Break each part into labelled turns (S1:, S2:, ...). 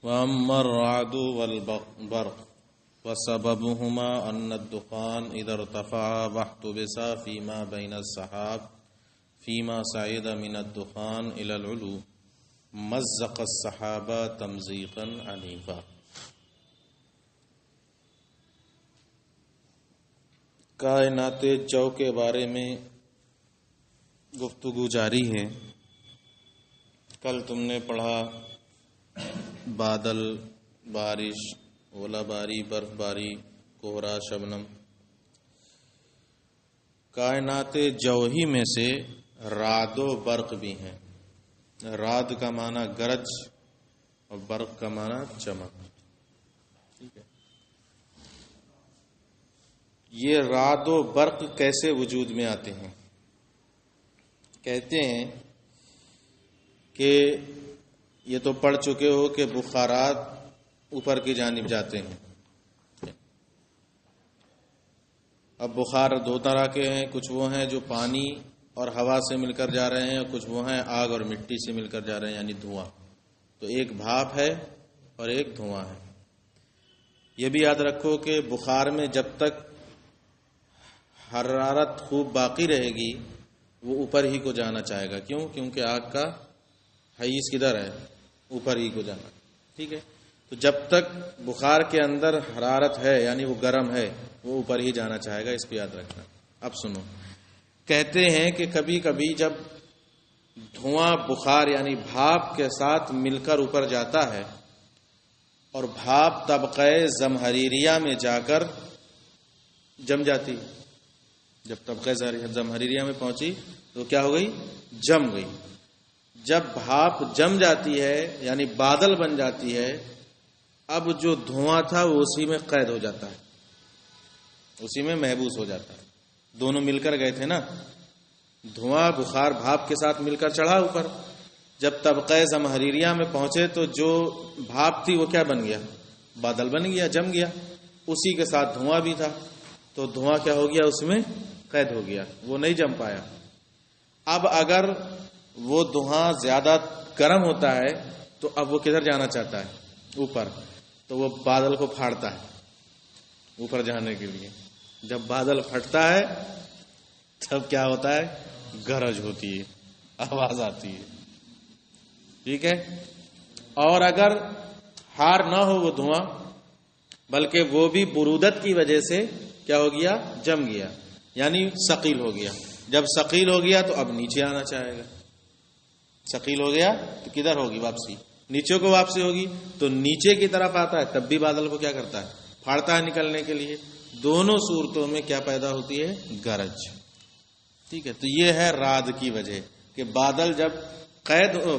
S1: وأما الرعد والبرق وسببهما أن الدخان إذا ارتفع واحتبس فيما بين السحاب فيما صعد من الدخان إلى العلو مزق السحاب تمزيقا عنيفا۔ کائنات جو کے بارے میں گفتگو جاری ہے۔ کل تم نے پڑھا بادل، بارش، اولا باری، برف باری، کوہرا، شبنم۔ کائنات جو ہی میں سے رعد و برق بھی ہیں۔ رعد کا معنی گرج اور برق کا معنی چمک۔ ٹھیک ہے، یہ رعد و برق کیسے وجود میں آتے ہیں؟ کہتے ہیں کہ یہ تو پڑھ چکے ہو کہ بخارات اوپر کی جانب جاتے ہیں۔ اب بخار دو طرح کے ہیں، کچھ وہ ہیں جو پانی اور ہوا سے مل کر جا رہے ہیں، اور کچھ وہ ہیں آگ اور مٹی سے مل کر جا رہے ہیں، یعنی دھواں۔ تو ایک بھاپ ہے اور ایک دھواں ہے۔ یہ بھی یاد رکھو کہ بخار میں جب تک حرارت خوب باقی رہے گی وہ اوپر ہی کو جانا چاہے گا۔ کیوں؟ کیونکہ آگ کا حیز کدھر ہے؟ اوپر ہی کو جانا۔ ٹھیک ہے، تو جب تک بخار کے اندر حرارت ہے یعنی وہ گرم ہے وہ اوپر ہی جانا چاہے گا، اس کو یاد رکھنا۔ اب سنو، کہتے ہیں کہ کبھی کبھی جب دھواں بخار یعنی بھاپ کے ساتھ مل کر اوپر جاتا ہے اور بھاپ طبقہ زمہریریہ میں جا کر جم جاتی، جب طبقہ زمہریریہ میں پہنچی تو کیا ہو گئی؟ جم گئی۔ جب بھاپ جم جاتی ہے یعنی بادل بن جاتی ہے، اب جو دھواں تھا وہ اسی میں قید ہو جاتا ہے، اسی میں محبوس ہو جاتا ہے۔ دونوں مل کر گئے تھے نا، دھواں بخار بھاپ کے ساتھ مل کر چڑھا اوپر، جب طبقہ زمہریریہ میں پہنچے تو جو بھاپ تھی وہ کیا بن گیا؟ بادل بن گیا، جم گیا۔ اسی کے ساتھ دھواں بھی تھا، تو دھواں کیا ہو گیا؟ اس میں قید ہو گیا، وہ نہیں جم پایا۔ اب اگر وہ دھواں زیادہ گرم ہوتا ہے تو اب وہ کدھر جانا چاہتا ہے؟ اوپر۔ تو وہ بادل کو پھاڑتا ہے اوپر جانے کے لیے۔ جب بادل پھٹتا ہے تب کیا ہوتا ہے؟ گرج ہوتی ہے، آواز آتی ہے۔ ٹھیک ہے، اور اگر ہار نہ ہو وہ دھواں بلکہ وہ بھی برودت کی وجہ سے کیا ہو گیا؟ جم گیا، یعنی ثقیل ہو گیا۔ جب ثقیل ہو گیا تو اب نیچے آنا چاہے گا۔ ثقیل ہو گیا تو کدھر ہوگی واپسی؟ نیچے کو واپسی ہوگی، تو نیچے کی طرف آتا ہے تب بھی بادل کو کیا کرتا ہے؟ پھاڑتا ہے نکلنے کے لیے۔ دونوں صورتوں میں کیا پیدا ہوتی ہے؟ گرج۔ ٹھیک ہے، تو یہ ہے رعد کی وجہ کہ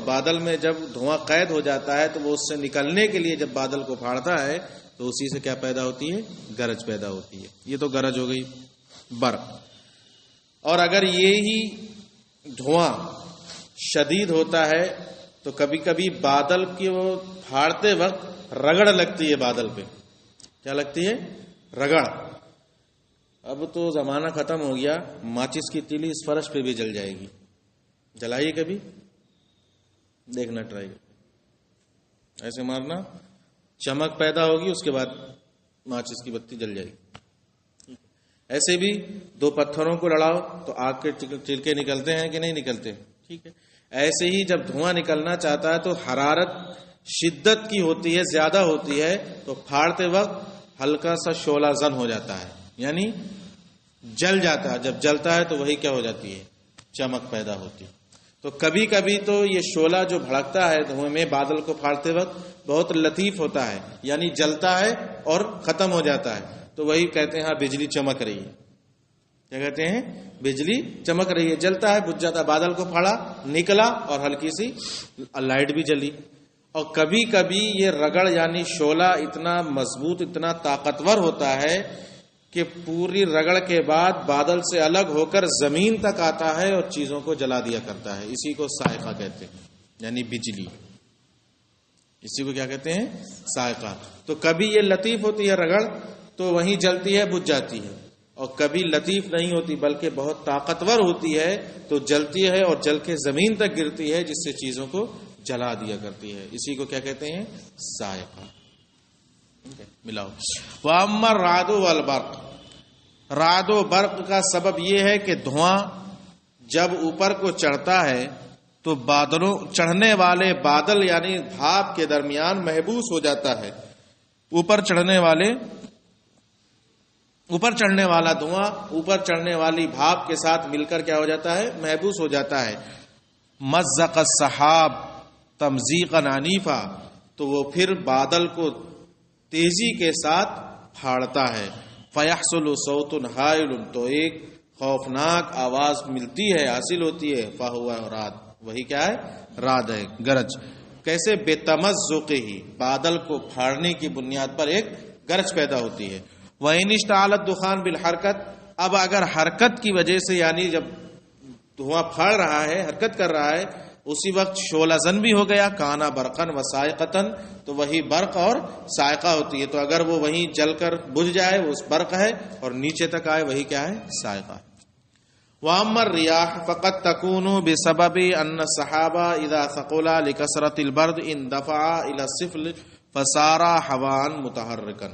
S1: بادل میں جب دھواں قید ہو جاتا ہے تو وہ اس سے نکلنے کے لیے جب بادل کو پھاڑتا ہے تو اسی سے کیا پیدا ہوتی ہے؟ گرج پیدا ہوتی ہے۔ یہ تو گرج ہو گئی، برق۔ اور اگر یہی دھواں شدید ہوتا ہے تو کبھی کبھی بادل کی وہ پھاڑتے وقت رگڑ لگتی ہے بادل پہ۔ کیا لگتی ہے؟ رگڑ۔ اب تو زمانہ ختم ہو گیا، ماچس کی تیلی اس فرش پہ بھی جل جائے گی۔ جلائیے کبھی، دیکھنا ٹرائی، ایسے مارنا، چمک پیدا ہوگی، اس کے بعد ماچس کی بتی جل جائے گی۔ ایسے بھی دو پتھروں کو لڑاؤ تو آگ کے چلکے نکلتے ہیں کہ نہیں نکلتے؟ ٹھیک ہے، ایسے ہی جب دھواں نکلنا چاہتا ہے تو حرارت شدت کی ہوتی ہے، زیادہ ہوتی ہے، تو پھاڑتے وقت ہلکا سا شعلہ زن ہو جاتا ہے، یعنی جل جاتا ہے۔ جب جلتا ہے تو وہی کیا ہو جاتی ہے؟ چمک پیدا ہوتی ہے۔ تو کبھی کبھی تو یہ شعلہ جو بھڑکتا ہے دھویں میں بادل کو پھاڑتے وقت بہت لطیف ہوتا ہے، یعنی جلتا ہے اور ختم ہو جاتا ہے، تو وہی کہتے ہیں ہاں بجلی چمک رہی ہے۔ کیا کہتے ہیں؟ بجلی چمک رہی ہے، جلتا ہے، بجھ جاتا ہے۔ بادل کو پھاڑا، نکلا اور ہلکی سی لائٹ بھی جلی۔ اور کبھی کبھی یہ رگڑ یعنی شعلہ اتنا مضبوط، اتنا طاقتور ہوتا ہے کہ پوری رگڑ کے بعد بادل سے الگ ہو کر زمین تک آتا ہے اور چیزوں کو جلا دیا کرتا ہے۔ اسی کو صاعقہ کہتے ہیں، یعنی بجلی۔ اسی کو کیا کہتے ہیں؟ صاعقہ۔ تو کبھی یہ لطیف ہوتی ہے رگڑ تو وہیں جلتی ہے، بجھ جاتی ہے، اور کبھی لطیف نہیں ہوتی بلکہ بہت طاقتور ہوتی ہے تو جلتی ہے اور جل کے زمین تک گرتی ہے، جس سے چیزوں کو جلا دیا کرتی ہے. اسی کو کیا کہتے ہیں؟ صاعقہ. ملاؤ. وَأَمَّا الرَّعْدُ وَالْبَرْقُ، رعد و برق کا سبب یہ ہے کہ دھواں جب اوپر کو چڑھتا ہے تو بادلوں چڑھنے والے بادل یعنی بھاپ کے درمیان محبوس ہو جاتا ہے. اوپر چڑھنے والا دھواں اوپر چڑھنے والی بھاپ کے ساتھ مل کر کیا ہو جاتا ہے؟ محبوس ہو جاتا ہے. مزق السحاب تمزیقا عنیفا، تو وہ پھر بادل کو تیزی کے ساتھ پھاڑتا ہے. فیحصل صوت ہائل، تو ایک خوفناک آواز ملتی ہے، حاصل ہوتی ہے. فہو رعد، وہی کیا ہے؟ رعد ہے، گرج. کیسے؟ بے تمزق ہی، بادل کو پھاڑنے کی بنیاد پر ایک گرج پیدا ہوتی ہے. وَإِنِ اشْتَعَلَ الدُّخَانُ بِالْحَرْكَةِ، اب اگر حرکت کی وجہ سے، یعنی جب دھواں پھاڑ رہا ہے، حرکت کر رہا ہے، اسی وقت شعلہ زن بھی ہو گیا، کانا برقن و صاعقتن، تو وہی برق اور صاعقہ ہوتی ہے. تو اگر وہ وہیں جل کر بجھ جائے وہ اس برق ہے، اور نیچے تک آئے وہی کیا ہے؟ صاعقہ. وَأَمَّا الرِّيَاحُ فَقَدْ تَكُونُ بِسَبَبِ أَنَّ السَّحَابَ إِذَا ثَقُلَ لِكَثْرَةِ الْبَرْدِ اندفع إِلَى السِّفْلِ فَصَارَ هَوَاءً مُتَحَرِّكًا.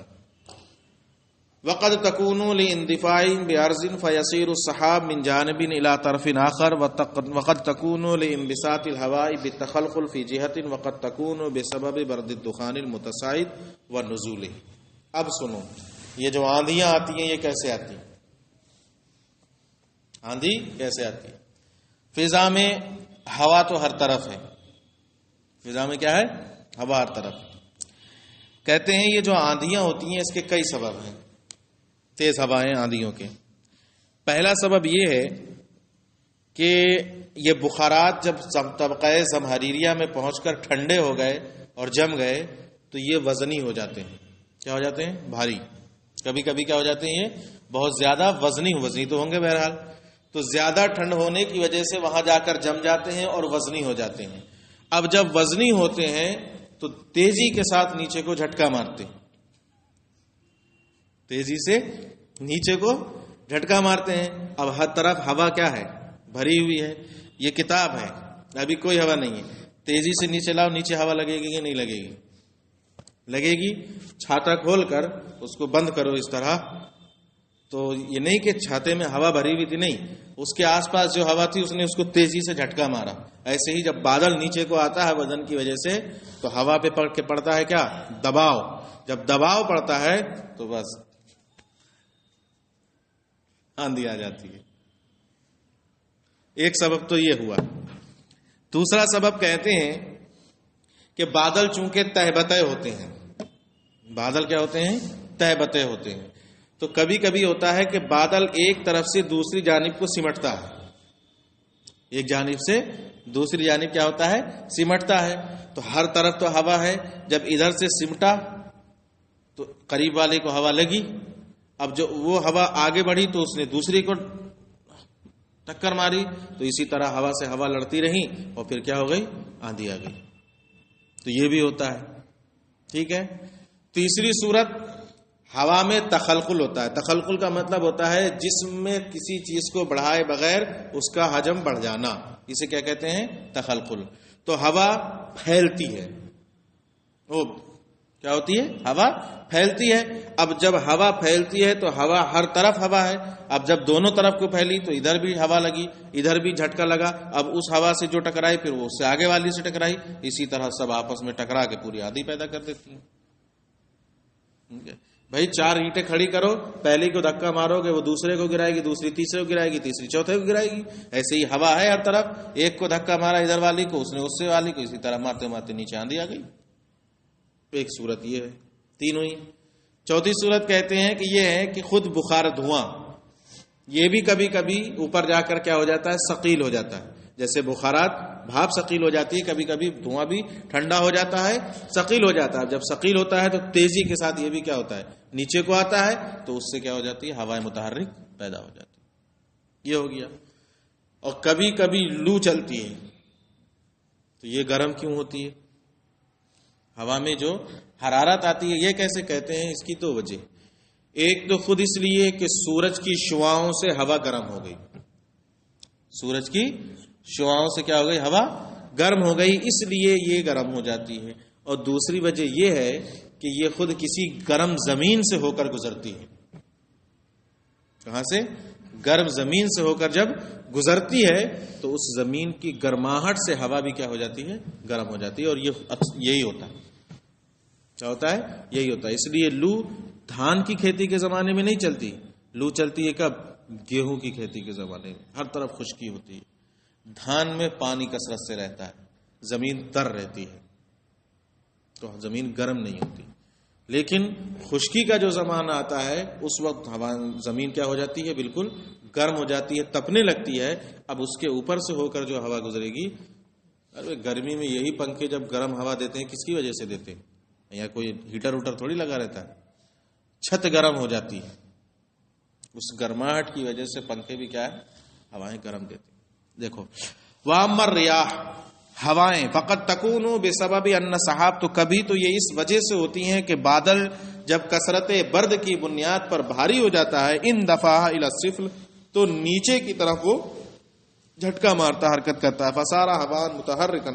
S1: وقد تكون لاندفاع بأرض فيصير السحاب من جانب إلى طرف آخر، وقد تكون لانبساط الهواء بالتخلخل في جهة، وقد تكون بسبب برد الدخان المتصاعد ونزوله. اب سنو، یہ جو آندھیاں آتی ہیں یہ کیسے آتی ہیں؟ آندھی کیسے آتی ہے؟ فضا میں ہوا تو ہر طرف ہے. فضا میں کیا ہے؟ ہوا ہر طرف. کہتے ہیں یہ جو آندھیاں ہوتی ہیں اس کے کئی سبب ہیں، تیز ہوائیں آندھیوں کے. پہلا سبب یہ ہے کہ یہ بخارات جب طبقہ زمہریریہ میں پہنچ کر ٹھنڈے ہو گئے اور جم گئے تو یہ وزنی ہو جاتے ہیں. کیا ہو جاتے ہیں؟ بھاری. کبھی کبھی کیا ہو جاتے ہیں؟ یہ بہت زیادہ وزنی تو ہوں گے بہرحال. تو زیادہ ٹھنڈ ہونے کی وجہ سے وہاں جا کر جم جاتے ہیں اور وزنی ہو جاتے ہیں. اب جب وزنی ہوتے ہیں تو تیزی کے ساتھ نیچے کو جھٹکا مارتے ہیں، تیزی سے نیچے کو جھٹکا مارتے ہیں. اب ہر طرف ہوا کیا ہے؟ بھری ہوئی ہے. یہ کتاب ہے، ابھی کوئی ہوا نہیں ہے. تیزی سے نیچے لاؤ، نیچے ہوا لگے گی کہ نہیں لگے گی؟ لگے گی. چھاتا کھول کر اس کو بند کرو اس طرح، تو یہ نہیں کہ چھاتے میں ہوا بھری ہوئی تھی، نہیں، اس کے آس پاس جو ہوا تھی اس نے اس کو تیزی سے جھٹکا مارا. ایسے ہی جب بادل نیچے کو آتا ہے وزن کی وجہ سے تو ہوا پہ پڑ کے پڑتا ہے کیا؟ دباؤ. جب دباؤ پڑتا ہے تو بس آندھی آ جاتی ہے. ایک سبب تو یہ ہوا. دوسرا سبب کہتے ہیں کہ بادل چونکہ تہبتہ ہوتے ہیں. بادل کیا ہوتے ہیں؟ تہبتہ ہوتے ہیں. تو کبھی کبھی ہوتا ہے کہ بادل ایک طرف سے دوسری جانب کو سمٹتا ہے. ایک جانب سے دوسری جانب کیا ہوتا ہے؟ سمٹتا ہے. تو ہر طرف تو ہوا ہے، جب ادھر سے سمٹا تو قریب والے کو ہوا لگی. اب جو وہ ہوا آگے بڑھی تو اس نے دوسری کو ٹکر ماری. تو اسی طرح ہوا سے ہوا لڑتی رہی اور پھر کیا ہو گئی؟ آندھی آ گئی. تو یہ بھی ہوتا ہے. ٹھیک ہے. تیسری صورت ہوا میں تخلخل ہوتا ہے. تخلخل کا مطلب ہوتا ہے جسم میں کسی چیز کو بڑھائے بغیر اس کا حجم بڑھ جانا. اسے کیا کہتے ہیں؟ تخلخل. تو ہوا پھیلتی ہے. وہ کیا ہوتی ہے؟ ہوا پھیلتی ہے. اب جب ہوا پھیلتی ہے تو ہوا ہر طرف ہوا ہے. اب جب دونوں طرف کو پھیلی تو ادھر بھی ہوا لگی، ادھر بھی جھٹکا لگا. اب اس ہوا سے جو ٹکرائی پھر وہ اس سے آگے والی سے ٹکرائی. اسی طرح سب آپس میں ٹکرا کے پوری آندھی پیدا کر دیتی ہیں. بھائی 4 اینٹیں کھڑی کرو، پہلی کو دھکا مارو گے وہ دوسرے کو گرائے گی، دوسری تیسرے کو گرائے گی، تیسری چوتھے کو گرائے گی. ایسے ہی ہوا ہے ہر طرف. ایک کو دھکا مارا ادھر والی کو، اس نے اس سے والی کو، اسی طرح مارتے مارتے نیچے آندھی آ گئی. ایک صورت یہ ہے. 3 ہوئی. چوتھی صورت کہتے ہیں کہ یہ ہے کہ خود بخار دھواں یہ بھی کبھی کبھی اوپر جا کر کیا ہو جاتا ہے؟ ثقیل ہو جاتا ہے. جیسے بخارات بھاپ ثقیل ہو جاتی ہے، کبھی کبھی دھواں بھی ٹھنڈا ہو جاتا ہے، ثقیل ہو جاتا ہے. جب ثقیل ہوتا ہے تو تیزی کے ساتھ یہ بھی کیا ہوتا ہے؟ نیچے کو آتا ہے. تو اس سے کیا ہو جاتی ہے؟ ہوائیں متحرک پیدا ہو جاتی ہے. یہ ہو گیا. اور کبھی کبھی لو چلتی ہے. تو یہ گرم کیوں ہوتی ہے؟ ہوا میں جو حرارت آتی ہے. یہ کیسے کہتے ہیں؟ اس کی 2 وجہ. ایک تو خود اس لیے کہ سورج کی شعاؤں سے ہوا گرم ہو گئی. سورج کی شعاؤں سے کیا ہو گئی؟ ہوا گرم ہو گئی اس لیے یہ گرم ہو جاتی ہے، اور دوسری وجہ یہ ہے کہ یہ خود کسی گرم زمین سے ہو کر گزرتی ہے. کہاں سے؟ گرم زمین سے ہو کر جب گزرتی ہے تو اس زمین کی گرماہٹ سے ہوا بھی کیا ہو جاتی ہے؟ گرم ہو جاتی ہے. اور یہی ہوتا ہے. کیا ہوتا ہے؟ یہی ہوتا ہے. اس لیے لو دھان کی کھیتی کے زمانے میں نہیں چلتی. لو چلتی ہے کب؟ گیہوں کی کھیتی کے زمانے میں. ہر طرف خشکی ہوتی ہے. دھان میں پانی کثرت سے رہتا ہے، زمین تر رہتی ہے تو زمین گرم نہیں ہوتی. لیکن خشکی کا جو زمانہ آتا ہے اس وقت زمین کیا ہو جاتی ہے؟ بالکل گرم ہو جاتی ہے، تپنے لگتی ہے. اب اس کے اوپر سے ہو کر جو ہوا گزرے گی، گرمی میں یہی پنکھے جب گرم ہوا دیتے ہیں کس کی وجہ سے دیتے ہیں؟ یا کوئی ہیٹر ووٹر تھوڑی لگا رہتا ہے. چھت گرم ہو جاتی ہے، اس گرماہٹ کی وجہ سے پنکھے بھی کیا ہے؟ ہوائیں گرم دیتے ہیں. دیکھو وَأَمَّا الرِّيَاحُ، ہوائیں فقط تکون بسبب ان سحاب، تو کبھی تو یہ اس وجہ سے ہوتی ہیں کہ بادل جب کثرت برد کی بنیاد پر بھاری ہو جاتا ہے، ان دفعہ الی السفل، تو نیچے کی طرف وہ جھٹکا مارتا، حرکت کرتا ہے. فصار ہوا متحرکا،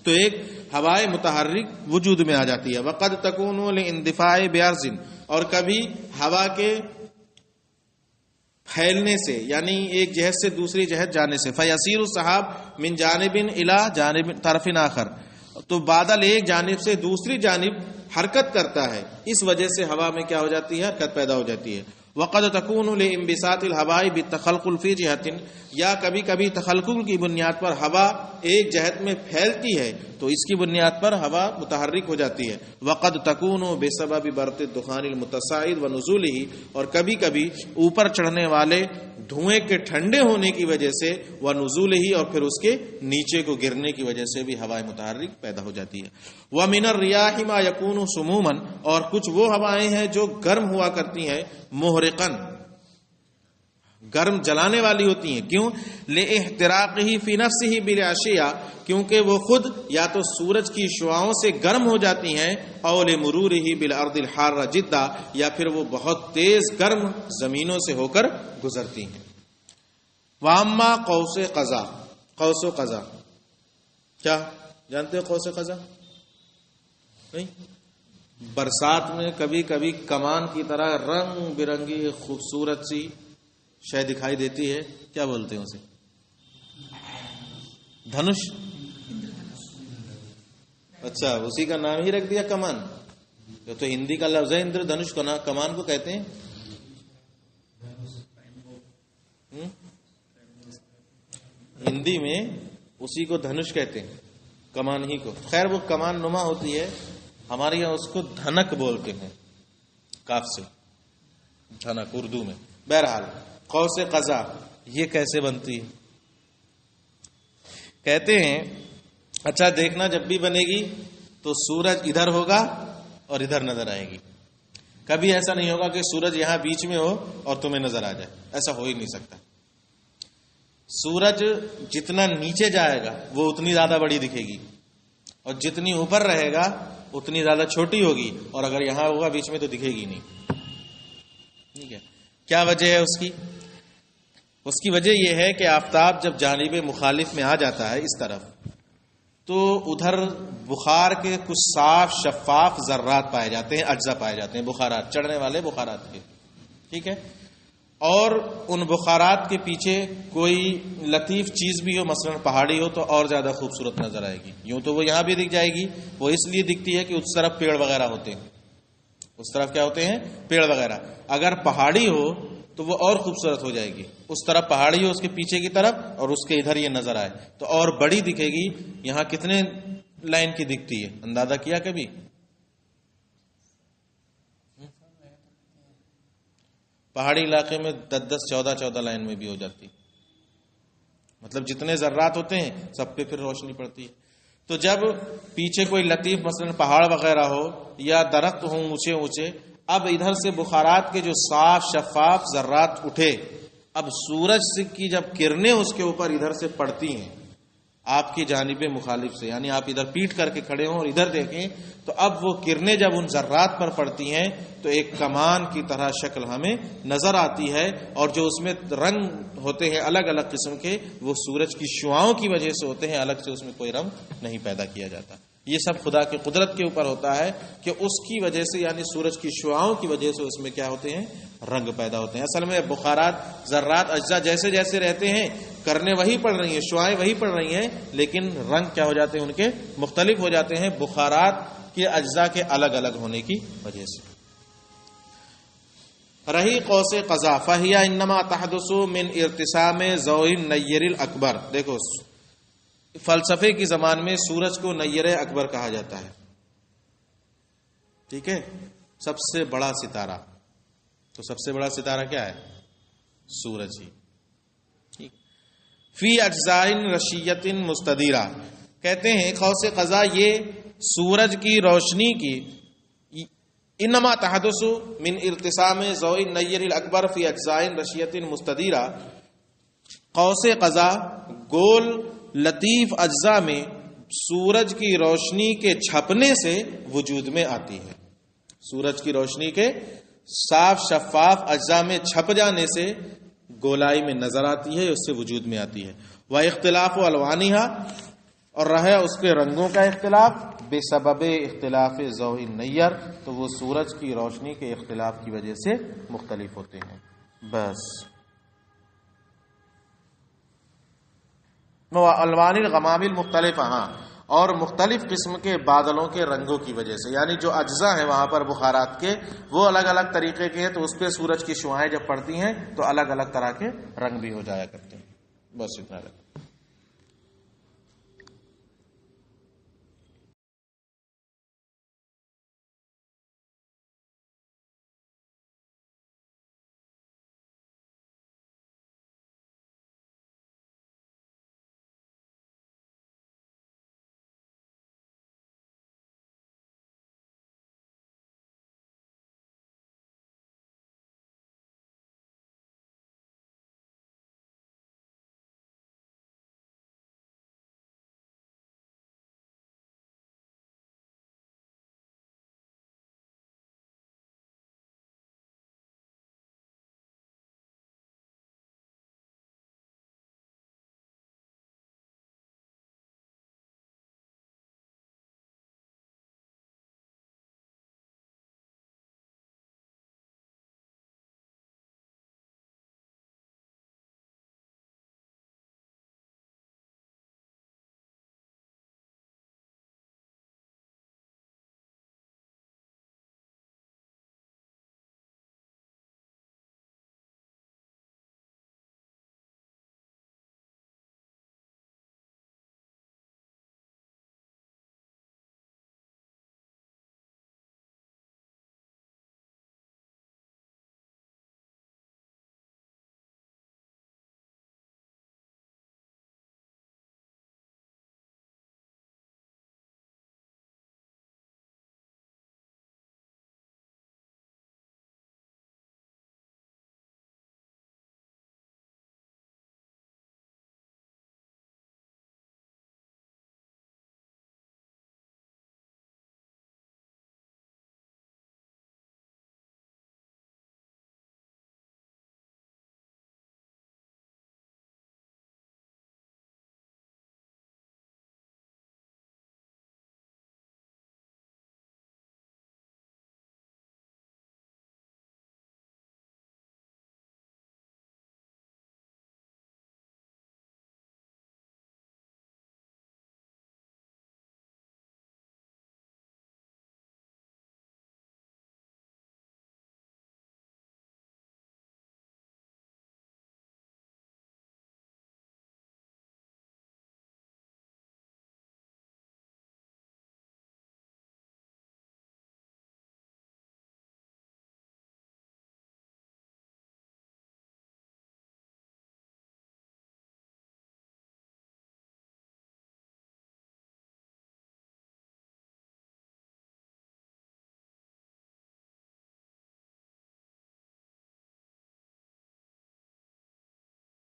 S1: تو ایک ہوائیں متحرک وجود میں آ جاتی ہے. وقد تکون لاندفاع بعرض، اور کبھی ہوا کے پھیلنے سے، یعنی ایک جہت سے دوسری جہت جانے سے. فیسیر السحاب من جانب الی جانب طرف آخر، تو بادل ایک جانب سے دوسری جانب حرکت کرتا ہے، اس وجہ سے ہوا میں کیا ہو جاتی ہے؟ حرکت پیدا ہو جاتی ہے. وقد تکون لانبساط الهواء بالتخلخل فی جہت، یا کبھی کبھی تخلخل کی بنیاد پر ہوا ایک جہت میں پھیلتی ہے تو اس کی بنیاد پر ہوا متحرک ہو جاتی ہے. وقد تکون بسبب برق الدخان المتصاعد ونزوله، اور کبھی کبھی اوپر چڑھنے والے دھوئیں کے ٹھنڈے ہونے کی وجہ سے، ونزوله، اور پھر اس کے نیچے کو گرنے کی وجہ سے بھی ہوائیں متحرک پیدا ہو جاتی ہے. ومن الرياح ما يكون سموما، اور کچھ وہ ہوائیں ہیں جو گرم ہوا کرتی ہیں، محرقن، گرم جلانے والی ہوتی ہیں. کیوں؟ لاحتراقه فی نفسه بالاشیاء، کیونکہ وہ خود یا تو سورج کی شعاؤں سے گرم ہو جاتی ہیں، او لمروره بالارض الحاره جدا، یا پھر وہ بہت تیز گرم زمینوں سے ہو کر گزرتی ہیں. واما قوس قزح، قوس و قزح کیا جانتے ہو؟ قوس قزح نہیں؟ برسات میں کبھی کبھی کمان کی طرح رنگ برنگی خوبصورت سی شے دکھائی دیتی ہے، کیا بولتے ہیں اسے؟ دھنش. اچھا، اسی کا نام ہی رکھ دیا کمان. جو تو ہندی کا لفظ ہے اندر دھنش کو، نا کمان کو کہتے ہیں. ہندی میں اسی کو دھنش کہتے ہیں، کمان ہی کو. خیر وہ کمان نما ہوتی ہے، ہمارے یہاں اس کو دھنک بولتے ہیں، کاف سے، دھنک اردو میں. بہرحال قوس قزح یہ کیسے بنتی ہے؟ کہتے ہیں اچھا دیکھنا، جب بھی بنے گی تو سورج ادھر ہوگا اور ادھر نظر آئے گی. کبھی ایسا نہیں ہوگا کہ سورج یہاں بیچ میں ہو اور تمہیں نظر آ جائے، ایسا ہو ہی نہیں سکتا. سورج جتنا نیچے جائے گا وہ اتنی زیادہ بڑی دکھے گی، اور جتنی اوپر رہے گا اتنی زیادہ چھوٹی ہوگی، اور اگر یہاں ہوگا بیچ میں تو دکھے گی نہیں. ٹھیک ہے، کیا وجہ ہے اس کی؟ اس کی وجہ یہ ہے کہ آفتاب جب جانب مخالف میں آ جاتا ہے اس طرف، تو ادھر بخار کے کچھ صاف شفاف ذرات پائے جاتے ہیں، اجزا پائے جاتے ہیں، بخارات، چڑھنے والے بخارات کے. ٹھیک ہے، اور ان بخارات کے پیچھے کوئی لطیف چیز بھی ہو، مثلا پہاڑی ہو، تو اور زیادہ خوبصورت نظر آئے گی. یوں تو وہ یہاں بھی دکھ جائے گی، وہ اس لیے دکھتی ہے کہ اس طرف پیڑ وغیرہ ہوتے ہیں. اس طرف کیا ہوتے ہیں؟ پیڑ وغیرہ. اگر پہاڑی ہو تو وہ اور خوبصورت ہو جائے گی. اس طرف پہاڑی ہو، اس کے پیچھے کی طرف، اور اس کے ادھر یہ نظر آئے تو اور بڑی دکھے گی. یہاں کتنے لائن کی دکھتی ہے، اندازہ کیا کبھی؟ پہاڑی علاقے میں 10 14 لائن میں بھی ہو جاتی. مطلب جتنے ذرات ہوتے ہیں سب پہ پھر روشنی پڑتی ہے. تو جب پیچھے کوئی لطیف مثلا پہاڑ وغیرہ ہو یا درخت ہوں اونچے اونچے، اب ادھر سے بخارات کے جو صاف شفاف ذرات اٹھے، اب سورج کی جب کرنیں اس کے اوپر ادھر سے پڑتی ہیں آپ کی جانب مخالف سے، یعنی آپ ادھر پیٹ کر کے کھڑے ہوں اور ادھر دیکھیں تو اب وہ کرنیں جب ان ذرات پر پڑتی ہیں تو ایک کمان کی طرح شکل ہمیں نظر آتی ہے، اور جو اس میں رنگ ہوتے ہیں الگ الگ قسم کے وہ سورج کی شعاؤں کی وجہ سے ہوتے ہیں، الگ سے اس میں کوئی رنگ نہیں پیدا کیا جاتا۔ یہ سب خدا کی قدرت کے اوپر ہوتا ہے کہ اس کی وجہ سے، یعنی سورج کی شعاؤں کی وجہ سے اس میں کیا ہوتے ہیں، رنگ پیدا ہوتے ہیں۔ اصل میں بخارات، ذرات، اجزاء جیسے جیسے رہتے ہیں، کرنے وہی پڑ رہی ہیں، شعائیں وہی پڑ رہی ہیں، لیکن رنگ کیا ہو جاتے ہیں، ان کے مختلف ہو جاتے ہیں بخارات کے اجزاء کے الگ الگ ہونے کی وجہ سے۔ رہی قوس قزح فہیا انما تحدث من ارتسام ضوء النیر الاکبر۔ دیکھو فلسفے کی زبان میں سورج کو نیر اکبر کہا جاتا ہے، ٹھیک ہے، سب سے بڑا ستارہ۔ تو سب سے بڑا ستارہ کیا ہے؟ سورج ہی۔ فی اجزاء رشیۃ مستدیرہ، کہتے ہیں قوس قزح یہ سورج کی روشنی کی، انما تحدث من ارتسام ضوء النیر الاکبر فی اجزاء رشیۃ مستدیرہ، قوس قزح گول لطیف اجزاء میں سورج کی روشنی کے چھپنے سے وجود میں آتی ہے۔ سورج کی روشنی کے صاف شفاف اجزاء میں چھپ جانے سے گولائی میں نظر آتی ہے، اس سے وجود میں آتی ہے۔ واختلاف الوانھا، اور رہا اس کے رنگوں کا اختلاف، بے سبب اختلاف ضوء النیر، تو وہ سورج کی روشنی کے اختلاف کی وجہ سے مختلف ہوتے ہیں۔ بس الوان الغمام المختلف، ہاں، اور مختلف قسم کے بادلوں کے رنگوں کی وجہ سے، یعنی جو اجزاء ہیں وہاں پر بخارات کے وہ الگ الگ طریقے کے ہیں، تو اس پہ سورج کی شعاعیں جب پڑتی ہیں تو الگ الگ طرح کے رنگ بھی ہو جایا کرتے ہیں۔ بس اتنا رہتا ہے۔